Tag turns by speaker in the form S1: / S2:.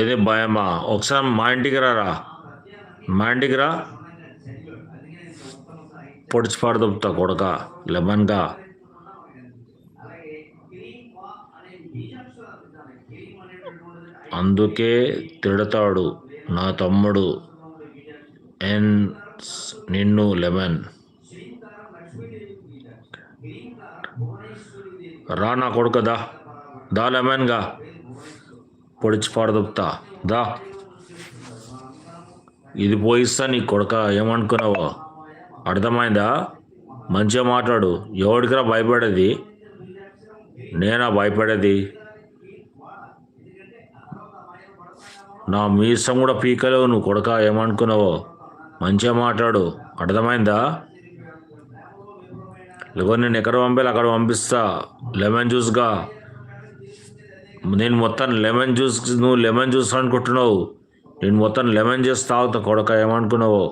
S1: ఏదే భయమా? ఒకసారి మా ఇంటికి రారా, మా ఇంటికి రా, పొడిచి పడదొబ్బుతా కొడక లెమన్గా. అందుకే తిడతాడు నా తమ్ముడు ఎన్ నిన్ను లెమన్. రా నా కొడుక, దా దా లెమన్గా, పొడిచి పడదొబ్బుతా దా. ఇది పోయిస్తా నీ కొడక, ఏమనుకున్నావో అర్థమైందా? మంచిగా మాట్లాడు. ఎవడికిరా భయపడేది? నేనా భయపడేది? నా మీసం కూడా పీకలేవు నువ్వు కొడక, ఏమనుకున్నావో. మంచిగా మాట్లాడు, అర్థమైందా? లేకపోతే నేను ఎక్కడ పంపాలి అక్కడ పంపిస్తా. లెమన్ జ్యూస్గా నేను మొత్తం లెమన్ జ్యూస్, నువ్వు లెమన్ జ్యూస్ అనుకుంటున్నావు. నేను మొత్తం లెమన్ జ్యూస్ తాగుతా కొడక, ఏమనుకున్నావో.